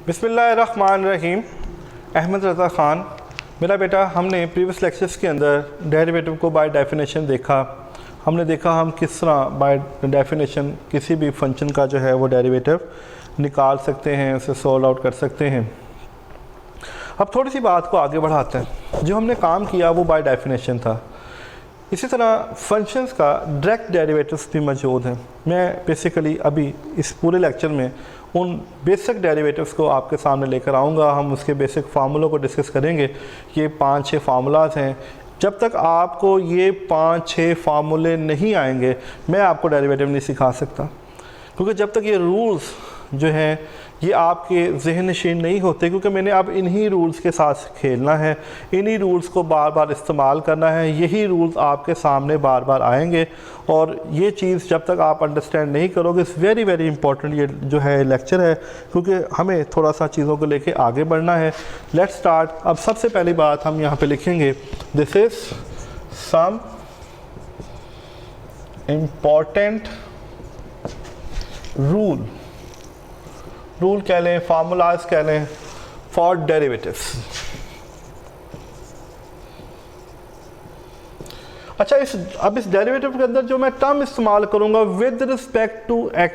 बिस्मिल्लाहिर्रहमानिर्रहीम। अहमद रज़ा ख़ान मेरा बेटा। हमने प्रीवियस लेक्चर्स के अंदर डेरिवेटिव को बाय डेफिनेशन देखा। हमने देखा हम किस तरह बाय डेफिनेशन किसी भी फंक्शन का जो है वो डेरिवेटिव निकाल सकते हैं, उसे सॉल्व आउट कर सकते हैं। अब थोड़ी सी बात को आगे बढ़ाते हैं। जो हमने काम किया वो बाय डेफिनेशन था। इसी तरह फंक्शंस का डायरेक्ट डेरिवेटिव्स भी मौजूद हैं। मैं बेसिकली अभी इस पूरे लेक्चर में उन बेसिक डेरिवेटिव्स को आपके सामने लेकर आऊँगा। हम उसके बेसिक फार्मूलों को डिस्कस करेंगे। ये 5-6 फार्मूलाज हैं। जब तक आपको ये 5-6 फार्मूले नहीं आएंगे मैं आपको डेरिवेटिव नहीं सिखा सकता, क्योंकि जब तक ये रूल्स जो हैं ये आपके जहन नशीन नहीं होते, क्योंकि मैंने अब इन्हीं रूल्स के साथ खेलना है, इन्हीं रूल्स को बार बार इस्तेमाल करना है। यही रूल्स आपके सामने बार बार आएंगे और ये चीज़ जब तक आप अंडरस्टैंड नहीं करोगे, इट्स वेरी वेरी इंपॉर्टेंट ये जो है लेक्चर है, क्योंकि हमें थोड़ा सा चीज़ों को लेके आगे बढ़ना है। Let's start. अब सबसे पहली बात हम यहाँ पे लिखेंगे, this is some important rule कह लें, फार्मूलाज कह लें फॉर डेरिवेटिव्स। अच्छा, अब इस डेरिवेटिव के अंदर जो मैं टर्म इस्तेमाल करूंगा with respect to x,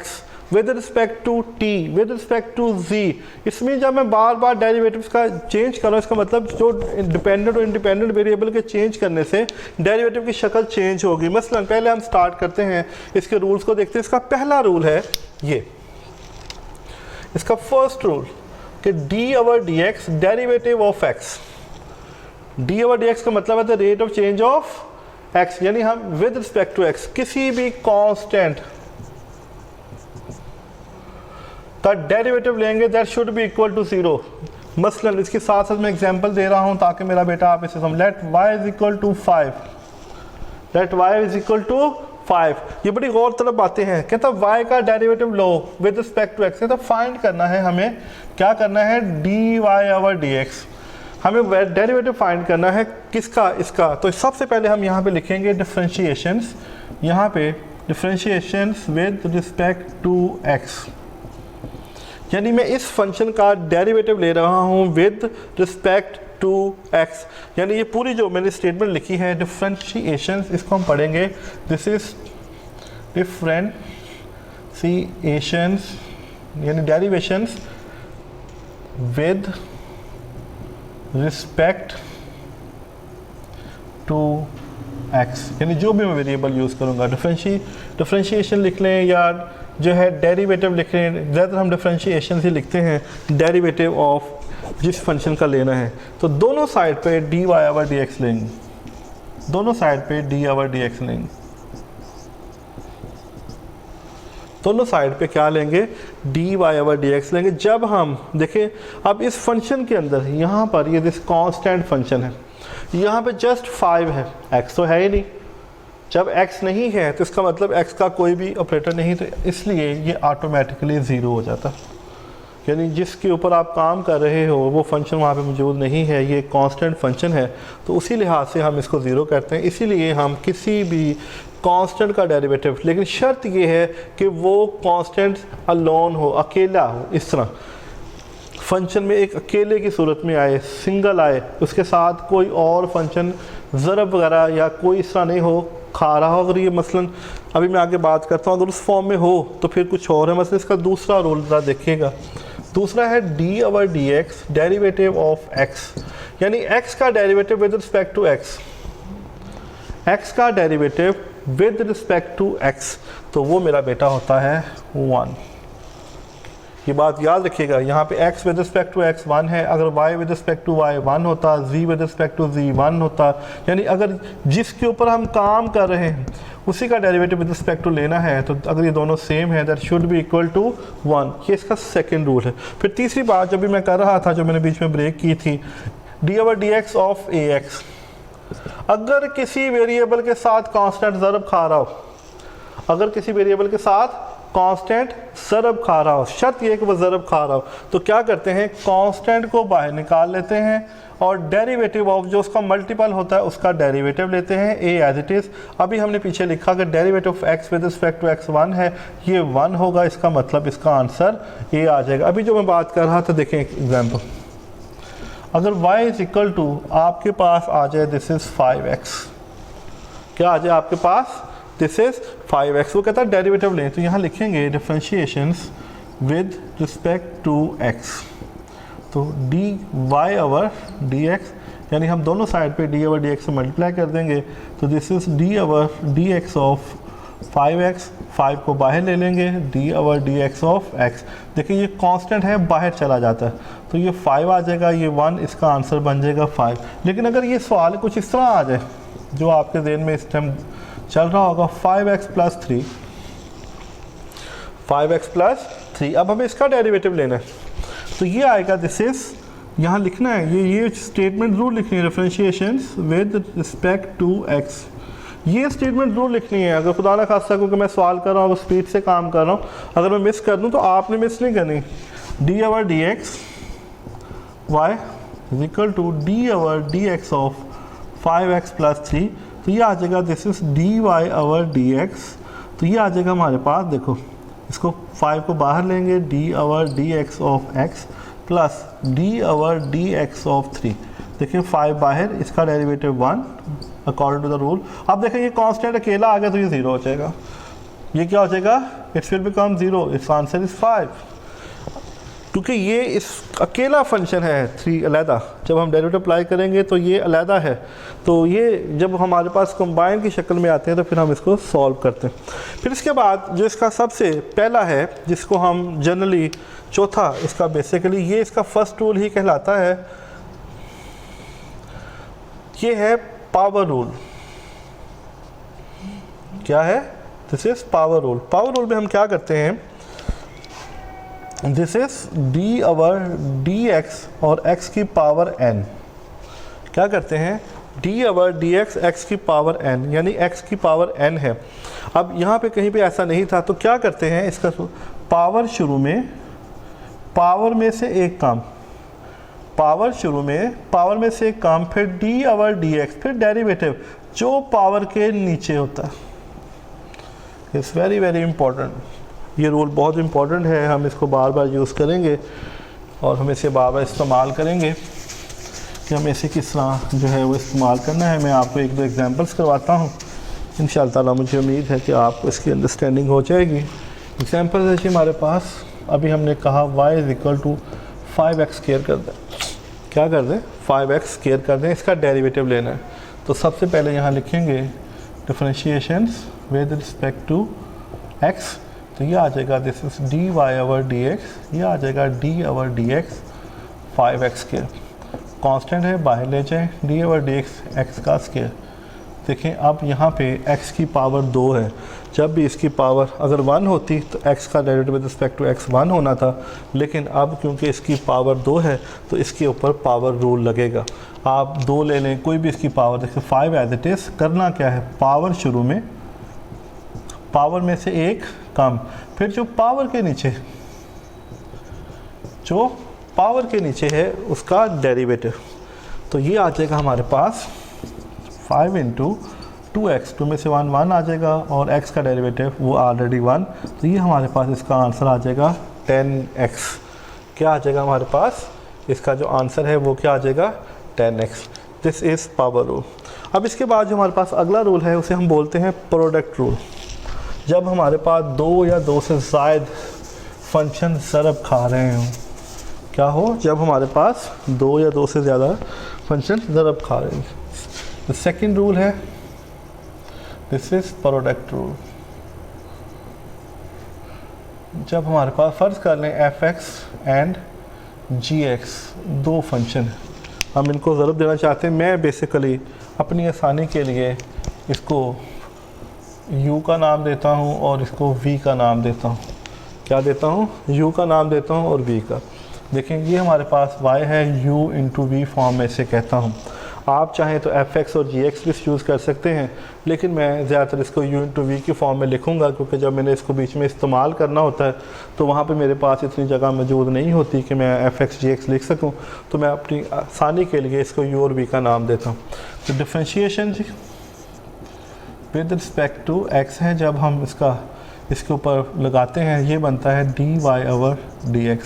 with respect to t, with respect to z, इसमें जब मैं बार बार डेरिवेटिव्स का चेंज कर रहा हूँ, इसका मतलब जो डिपेंडेंट और इंडिपेंडेंट वेरिएबल के चेंज करने से डेरिवेटिव की शक्ल चेंज होगी। मसलन पहले हम स्टार्ट करते हैं, इसके रूल्स को देखते हैं। इसका पहला रूल है ये, इसका फर्स्ट रूल कि D over d x derivative of x. D over d x का मतलब है the rate of change of x, यानी हम विद रिस्पेक्ट टू एक्स किसी भी कांस्टेंट का डेरिवेटिव लेंगे that should be equal to 0। मसलन इसके साथ साथ मैं एग्जांपल दे रहा हूं ताकि मेरा बेटा आप इसे समझ। Let y is equal to 5, let y is equal to 5। ये बड़ी गौर तलब बातें हैं। कहता y का डेरिवेटिव लो विद रिस्पेक्ट टू x, तो फाइंड करना है हमें, क्या करना है, dy ओवर dx। हमें डेरिवेटिव फाइंड करना है किसका, इसका। तो सबसे पहले हम यहाँ पे लिखेंगे डिफरेंशिएशंस, यहाँ पे differentiations with respect to x, यानी मैं इस फंक्शन का डेरिवेटिव ले रहा हूँ विद रिस्पेक्ट टू x। यानी ये पूरी जो मैंने स्टेटमेंट लिखी है डिफरेंशिएशंस, इसको हम पढ़ेंगे दिस इज डिफरेंशिएशंस यानी derivations with respect to x, यानी जो भी मैं वेरिएबल यूज़ करूँगा। डिफरेंशिएशन लिख लें या जो है डेरिवेटिव लिख लें, ज़्यादातर हम डिफरेंशिएशन ही लिखते हैं, डेरिवेटिव ऑफ जिस फंक्शन का लेना है। तो दोनों साइड पे dy ओवर dx लेंगे, दोनों साइड पे dy ओवर dx लेंगे, दोनों साइड पे क्या लेंगे, dy ओवर dx लेंगे। जब हम देखें अब इस फंक्शन के अंदर यहाँ पर ये दिस कांस्टेंट फंक्शन है, यहाँ पे जस्ट 5 है, x तो है ही नहीं। जब x नहीं है तो इसका मतलब x का कोई भी ऑपरेटर नहीं, तो इसलिए ये ऑटोमेटिकली 0 हो जाता है। यानी जिसके ऊपर आप काम कर रहे हो वो फंक्शन वहाँ पे मौजूद नहीं है, ये कांस्टेंट फंक्शन है, तो उसी लिहाज से हम इसको 0 करते हैं। इसीलिए हम किसी भी कांस्टेंट का डेरिवेटिव, लेकिन शर्त ये है कि वो कांस्टेंट अलोन हो, अकेला हो। इस तरह फंक्शन में एक अकेले की सूरत में आए, सिंगल आए, उसके साथ कोई और फंक्शन ज़रब वगैरह या कोई इस तरह नहीं हो, खा रहा हो। अगर ये मसलन अभी मैं आगे बात करता हूँ, अगर उस फॉर्म में हो तो फिर कुछ और है। मसलन इसका दूसरा रूल ज़रा देखिएगा, दूसरा है d over d x derivative of x, यानी एक्स का derivative with respect to x, x का derivative with respect to x, तो वो मेरा बेटा होता है 1। ये बात याद रखिएगा, यहाँ पे x with respect to x 1 है, अगर y with respect to y 1 होता, z with respect to z 1 होता। यानी अगर जिसके ऊपर हम काम कर रहे हैं उसी का डेरिवेटिव विद रिस्पेक्ट टू लेना है, तो अगर ये दोनों सेम है that should be equal to 1। ये इसका सेकेंड रूल है। फिर तीसरी बात जो भी मैं कर रहा था, जो मैंने बीच में ब्रेक की थी, D over d x of A x. अगर किसी वेरिएबल के साथ कांस्टेंट ज़रब खा रहा हो, अगर किसी वेरिएबल के साथ कांस्टेंट ज़रब खा रहा हो, शर्त ये कि वो ज़रब खा रहा हो, तो क्या करते हैं कांस्टेंट को बाहर निकाल लेते हैं और डेरिवेटिव ऑफ जो उसका मल्टीपल होता है उसका डेरिवेटिव लेते हैं ए एज इट इज़। अभी हमने पीछे लिखा कि derivative of x with respect to x 1 है, ये 1 होगा, इसका मतलब इसका आंसर ए आ जाएगा। अभी जो मैं बात कर रहा था देखें एक एग्जाम्पल, अगर y इज इक्वल टू आपके पास आ जाए दिस इज़ 5x, क्या आ जाए आपके पास दिस इज़ 5x, वो कहता है डेरिवेटिव लें, तो यहाँ लिखेंगे differentiations with respect to x, तो dy ओवर dx, यानी हम दोनों साइड पे d ओवर dx से मल्टीप्लाई कर देंगे, तो this is d over dx of 5x, 5 को बाहर ले लेंगे, d over dx of x। देखिए ये कांस्टेंट है, बाहर चला जाता है, तो ये 5 आ जाएगा, ये 1, इसका आंसर बन जाएगा 5। लेकिन अगर ये सवाल कुछ इस तरह आ जाए जो आपके ज़हन में इस टाइम चल रहा होगा 5x प्लस 3, 5x प्लस 3, अब हमें इसका डेरिवेटिव लेना है, तो ये आएगा दिस इज़, यहाँ लिखना है ये स्टेटमेंट ज़रूर लिखनी है, differentiations with respect to x, ये स्टेटमेंट ज़रूर लिखनी है। अगर खुदा ना खास्ता क्योंकि मैं सवाल कर रहा हूँ स्पीड से काम कर रहा हूँ, अगर मैं मिस कर दूँ तो आपने मिस नहीं करनी। d over dx y is equal to d over dx of 5x plus 3, तो ये आ जाएगा this is dy over dx, तो ये आ जाएगा हमारे पास, देखो इसको 5 को बाहर लेंगे, d over dx of x plus d over dx of 3, देखिए 5 बाहर, इसका derivative 1 according to the rule. अब देखें ये कांस्टेंट अकेला आ गया तो ये 0 हो जाएगा, ये क्या हो जाएगा, it's will become 0, it's answer is 5, क्योंकि ये इस अकेला फंक्शन है 3 अलहदा, जब हम डेरिवेटिव अप्लाई करेंगे तो ये अलहदा है, तो ये जब हमारे पास कंबाइन की शक्ल में आते हैं तो फिर हम इसको सॉल्व करते हैं। फिर इसके बाद जो इसका सबसे पहला है जिसको हम जनरली चौथा इसका बेसिकली ये इसका फर्स्ट रूल ही कहलाता है, ये है पावर रूल। क्या है, this is power rule. Power rule में हम क्या करते हैं, this is d over dx और x की पावर n, क्या करते हैं d ओवर dx x की पावर n, यानी x की पावर n है। अब यहाँ पे कहीं पे ऐसा नहीं था तो क्या करते हैं, इसका पावर शुरू में, पावर में से एक काम, पावर शुरू में, पावर में से एक काम, फिर d ओवर dx, फिर डेरिवेटिव जो पावर के नीचे होता है। इट्स वेरी वेरी इंपॉर्टेंट, ये रूल बहुत इंपॉर्टेंट है, हम इसको बार बार यूज़ करेंगे और हम इसे बार बार इस्तेमाल करेंगे कि हमें इसे किस तरह जो है वो इस्तेमाल करना है। मैं आपको एक दो एग्जांपल्स करवाता हूँ, इंशाअल्लाह ताला मुझे उम्मीद है कि आपको इसकी अंडरस्टैंडिंग हो जाएगी। एग्जांपल है जी हमारे पास, अभी हमने कहा y is equal to 5x square कर दें, क्या कर दें 5x स्क्वायर कर दें, इसका डेरिवेटिव लेना है। तो सबसे पहले यहाँ लिखेंगे differentiations with respect to x, तो ये आ जाएगा this is dy over dx, ये आ जाएगा d over dx 5x square, constant है बाहर ले जाएं, d ओवर dx x का स्क्वायर। देखें अब यहाँ पे x की पावर 2 है, जब भी इसकी पावर अगर 1 होती तो x का derivative with respect to x 1 होना था, लेकिन अब क्योंकि इसकी पावर 2 है तो इसके ऊपर पावर रूल लगेगा। आप 2 ले लें, कोई भी इसकी पावर, देखिए 5 एज इट इज़, करना क्या है, पावर शुरू में, पावर में से एक कम, फिर जो पावर के नीचे, जो पावर के नीचे है उसका डेरिवेटिव, तो ये आ जाएगा हमारे पास 5 इंटू 2x, 2 में से 1 1 आ जाएगा और x का डेरिवेटिव वो ऑलरेडी 1, तो ये हमारे पास इसका आंसर आ जाएगा 10x। क्या आ जाएगा हमारे पास, इसका जो आंसर है वो क्या आ जाएगा 10x। This is power rule. अब इसके बाद जो हमारे पास अगला रूल है उसे हम बोलते हैं प्रोडक्ट रूल। जब हमारे पास 2 या 2 से ज़ायद फंक्शन ज़रब खा रहे हों, क्या हो, जब हमारे पास 2 या 2 से ज़्यादा फंक्शन ज़रब खा रहे हैं, द सेकेंड रूल है दिस इज़ प्रोडक्ट रूल। जब हमारे पास फ़र्ज़ कर लें f(x) एंड g(x) 2 फंक्शन है, हम इनको ज़रब देना चाहते हैं। मैं बेसिकली अपनी आसानी के लिए इसको u का नाम देता हूँ और इसको v का नाम देता हूँ। क्या देता हूँ, u का नाम देता हूँ और v का। देखें ये हमारे पास y है, u इंटू v फॉर्म में से कहता हूँ। आप चाहें तो fx और gx भी यूज़ कर सकते हैं, लेकिन मैं ज़्यादातर इसको u इंटू वी की फॉर्म में लिखूंगा, क्योंकि जब मैंने इसको बीच में इस्तेमाल करना होता है तो वहाँ पे मेरे पास इतनी जगह मौजूद नहीं होती कि मैं fx gx लिख सकूँ, तो मैं अपनी आसानी के लिए इसको u और v का नाम देता हूँ। तो डिफ्रेंशिएशन जी विद रिस्पेक्ट टू x है, जब हम इसके ऊपर लगाते हैं ये बनता है dy/dx,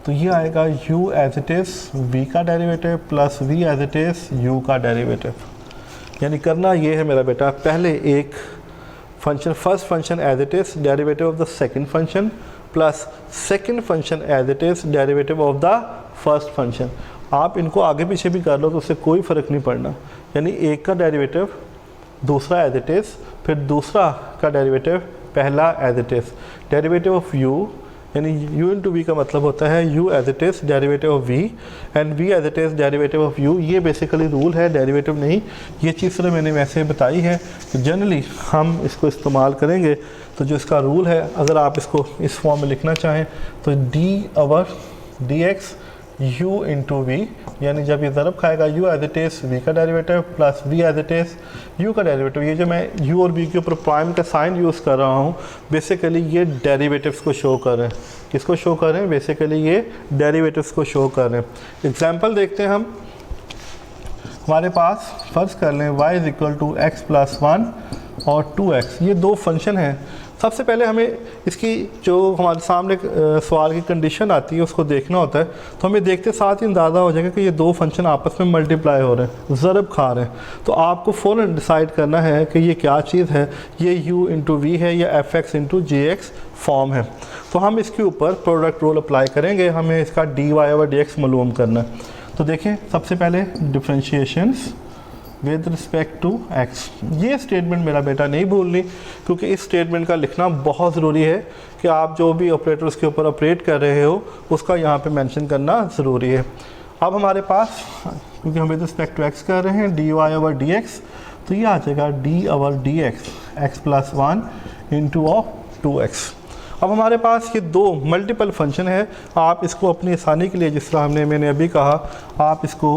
तो ये आएगा u as it is v का derivative plus v as it is u का डेरिवेटिव। यानी करना ये है मेरा बेटा, पहले एक function first function as it is derivative of the second function plus second function as it is derivative of the first function. आप इनको आगे पीछे भी कर लो तो उससे कोई फ़र्क नहीं पड़ना, यानी एक का डेरिवेटिव दूसरा एज इट इज़, फिर दूसरा का डेरिवेटिव पहला as it is. Derivative of u यानी u इंटू वी का मतलब होता है u as it is derivative of v and v as it is derivative of u। ये बेसिकली रूल है, डेरिवेटिव नहीं, ये चीज़ तो मैंने वैसे बताई है। तो जनरली हम इसको इस्तेमाल करेंगे, तो जो इसका रूल है, अगर आप इसको इस फॉर्म में लिखना चाहें तो d/dx u इंटू वी, यानी जब ये ज़रब खाएगा u as it is v का derivative plus v as it is u का डेरिवेटिव। ये जो मैं u और v के ऊपर प्राइम का साइन यूज़ कर रहा हूँ, बेसिकली ये डेरिवेटिव्स को शो कर रहे हैं। किसको शो कर रहे हैं? बेसिकली ये डेरिवेटिव्स को शो कर रहे हैं। एग्जांपल देखते हैं हम। हमारे पास फ़र्ज़ कर लें y is equal to x plus 1 और 2x, ये दो फंक्शन हैं। सबसे पहले हमें इसकी जो हमारे सामने सवाल की कंडीशन आती है उसको देखना होता है, तो हमें देखते साथ ही अंदाज़ा हो जाएगा कि ये दो फंक्शन आपस में मल्टीप्लाई हो रहे हैं, ज़रब खा रहे हैं। तो आपको फ़ौरन डिसाइड करना है कि ये क्या चीज़ है, ये u इंटू वी है या fx इंटू gx फॉर्म है। तो हम इसके ऊपर प्रोडक्ट रूल अप्लाई करेंगे, हमें इसका dy/dx मालूम करना है। तो देखें, सबसे पहले डिफ्रेंशिएशंस विद रिस्पेक्ट टू x। ये स्टेटमेंट मेरा बेटा नहीं भूलनी, क्योंकि इस स्टेटमेंट का लिखना बहुत ज़रूरी है कि आप जो भी ऑपरेटर्स के ऊपर ऑपरेट कर रहे हो उसका यहाँ पे मेंशन करना ज़रूरी है। अब हमारे पास, क्योंकि हम विद रिस्पेक्ट टू x कर रहे हैं dy/dx, तो ये आ जाएगा d/dx x plus 1 into of 2x। अब हमारे पास ये दो मल्टीपल फंक्शन है, आप इसको अपनी आसानी के लिए, जिस तरह मैंने अभी कहा, आप इसको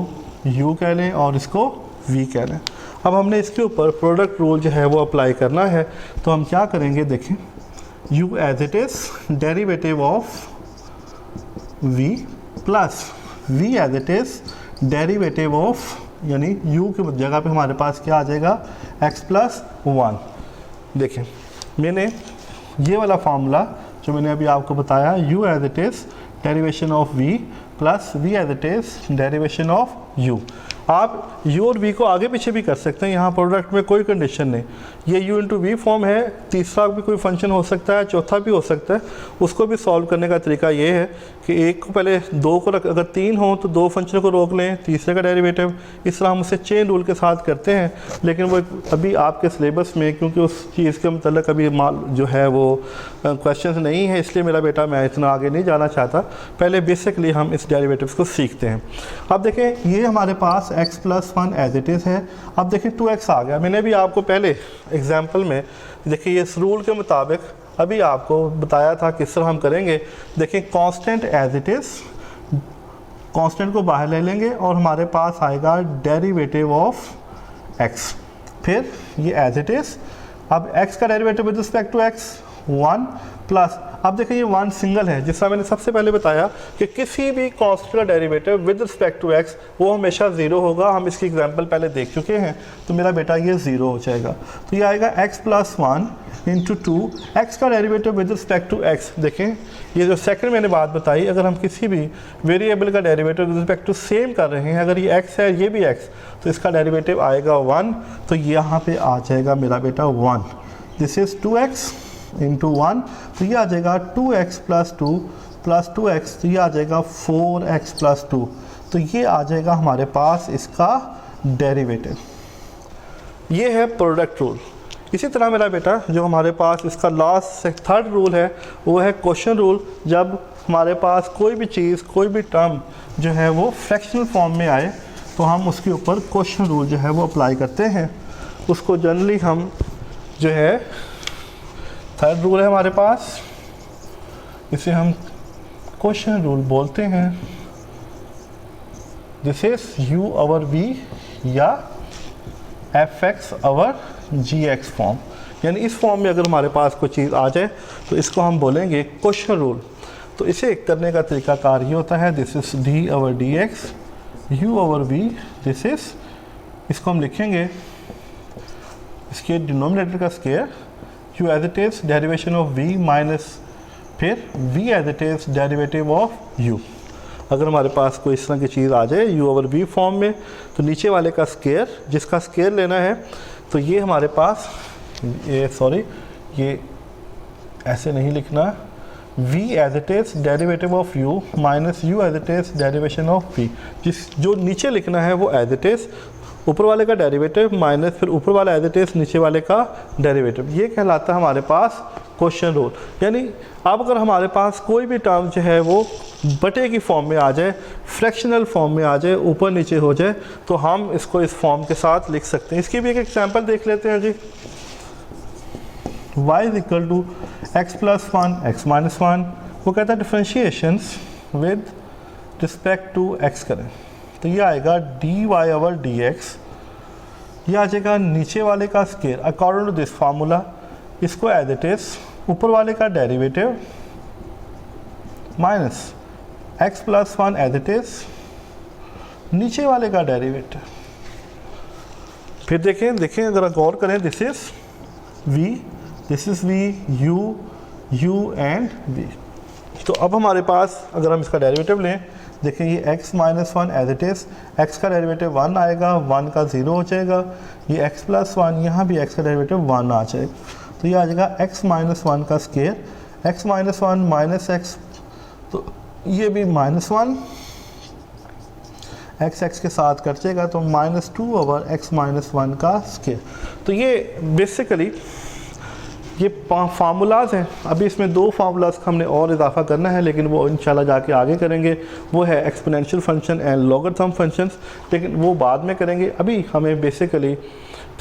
u कह लें और इसको v कह लें। अब हमने इसके ऊपर प्रोडक्ट रूल जो है वो अप्लाई करना है, तो हम क्या करेंगे, देखें, u as it is derivative of v plus v as it is derivative of, यानी u की जगह पे हमारे पास क्या आ जाएगा, x प्लस 1। देखें, मैंने ये वाला फार्मूला जो मैंने अभी आपको बताया, u as it is derivation of v plus v as it is derivation of u। आप u और v को आगे पीछे भी कर सकते हैं, यहाँ प्रोडक्ट में कोई कंडीशन नहीं। ये u इंटू वी फॉर्म है, तीसरा भी कोई फंक्शन हो सकता है, चौथा भी हो सकता है। उसको भी सॉल्व करने का तरीका ये है कि एक को पहले दो को अगर तीन हो तो दो फंक्शन को रोक लें, तीसरे का डेरिवेटिव, इस तरह हम उसे चेन रूल के साथ करते हैं। लेकिन वो अभी आपके सिलेबस में, क्योंकि उस चीज़ के मतलब अभी जो है वो क्वेश्चन नहीं है, इसलिए मेरा बेटा मैं इतना आगे नहीं जाना चाहता। पहले बेसिकली हम इस डेरिवेटिव्स को सीखते हैं। अब देखें, ये हमारे पास x plus 1 as it is है। अब देखें 2x आ गया। मैंने भी आपको पहले एग्जाम्पल में देखिए इस रूल के मुताबिक अभी आपको बताया था किस तरह हम करेंगे। देखिए, constant as it is, constant को बाहर ले लेंगे और हमारे पास आएगा डेरिवेटिव ऑफ x, फिर ये एज इट इज़। अब x का derivative with respect to x 1 plus, अब देखिए ये 1 सिंगल है, जिस तरह मैंने सबसे पहले बताया कि किसी भी कांस्टेंट का derivative with respect to x वो हमेशा 0 होगा। हम इसकी एग्जांपल पहले देख चुके हैं, तो मेरा बेटा ये 0 हो जाएगा। तो ये आएगा x प्लस 1 इंटू 2, एक्स का derivative with respect to x। देखें, ये जो सेकंड मैंने बात बताई, अगर हम किसी भी वेरिएबल का derivative with respect to same कर रहे हैं, अगर ये x है ये भी x, तो इसका डेरिवेटिव आएगा 1, तो यहाँ पे आ जाएगा मेरा बेटा 1। दिस इज़ 2x इंटू 1, तो ये आ जाएगा 2x प्लस 2 प्लस 2x, तो ये आ जाएगा 4x प्लस 2। तो ये आ जाएगा हमारे पास इसका डेरिवेटिव। ये है प्रोडक्ट रूल। इसी तरह मेरा बेटा जो हमारे पास इसका लास्ट थर्ड रूल है वो है क्वेश्चन रूल। जब हमारे पास कोई भी चीज़, कोई भी टर्म जो है वो फ्रैक्शनल फॉर्म में आए, तो हम उसके ऊपर क्वेश्चन रूल जो है वो अप्लाई करते हैं। उसको जनरली हम जो है, थर्ड रूल है हमारे पास, इसे हम क्वेश्चन रूल बोलते हैं। This is u over v, या एफ एक्स ओवर जी एक्स फॉर्म। यानी इस फॉर्म में अगर हमारे पास कोई चीज़ आ जाए तो इसको हम बोलेंगे क्वेश्चन रूल। तो इसे करने का तरीकाकार ये होता है, this is d over d x u over v, this is, इसको हम लिखेंगे इसके डिनोमिनेटर का square, u as it is derivation of v minus फिर v as it is derivative of u। अगर हमारे पास कोई इस तरह की चीज़ आ जाए u ओवर v फॉर्म में, तो नीचे वाले का स्क्वायर, जिसका स्क्वायर लेना है, तो ये हमारे पास ये ऐसे नहीं लिखना, v as it is derivative of u minus u as it is derivation of v। जो नीचे लिखना है वो एज इट इज ऊपर वाले का डेरिवेटिव माइनस फिर ऊपर वाला एज इट इज नीचे वाले का डेरिवेटिव। ये कहलाता है हमारे पास क्वेश्चन रूल। यानी अब अगर हमारे पास कोई भी टर्म जो है वो बटे की फॉर्म में आ जाए, फ्रैक्शनल फॉर्म में आ जाए, ऊपर नीचे हो जाए, तो हम इसको इस फॉर्म के साथ लिख सकते हैं। इसकी भी एक एग्जांपल देख लेते हैं जी। y is equal to x plus one x minus one, वो कहता है differentiations with respect to x करें, तो ये आएगा d y over d x, ये आ जाएगा नीचे वाले का square according to this formula, इसको एज इट इज ऊपर वाले का derivative minus x plus one as it is नीचे वाले का डेरिवेटिव। फिर देखें अगर गौर करें, this is v u and v। तो अब हमारे पास अगर हम इसका डेरिवेटिव लें, देखें ये x minus one as it is, x का डेरिवेटिव 1 आएगा, 1 का 0 हो जाएगा, ये x प्लस वन, यहाँ भी x का डेरिवेटिव 1 आ जाएगा, तो ये आ जाएगा x माइनस वन का square, x minus one minus x, तो ये भी माइनस वन, x के साथ कट जाएगा, तो minus two over x minus one का स्क्वायर। तो ये बेसिकली ये फार्मूलाज हैं। अभी इसमें 2 फार्मूलाज का हमने और इजाफा करना है, लेकिन वो इंशाल्लाह जाके आगे करेंगे। वो है exponential function and logarithm functions, लेकिन वो बाद में करेंगे। अभी हमें बेसिकली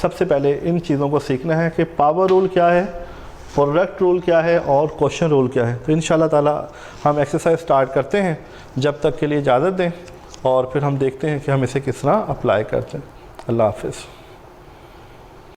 सबसे पहले इन चीज़ों को सीखना है कि पावर रूल क्या है, प्रोडक्ट रूल क्या है और क्वेश्चन रूल क्या है। तो इंशाल्लाह ताला हम एक्सरसाइज स्टार्ट करते हैं। जब तक के लिए इजाज़त दें और फिर हम देखते हैं कि हम इसे किस तरह अप्लाई करते हैं। अल्लाह हाफ़िज़।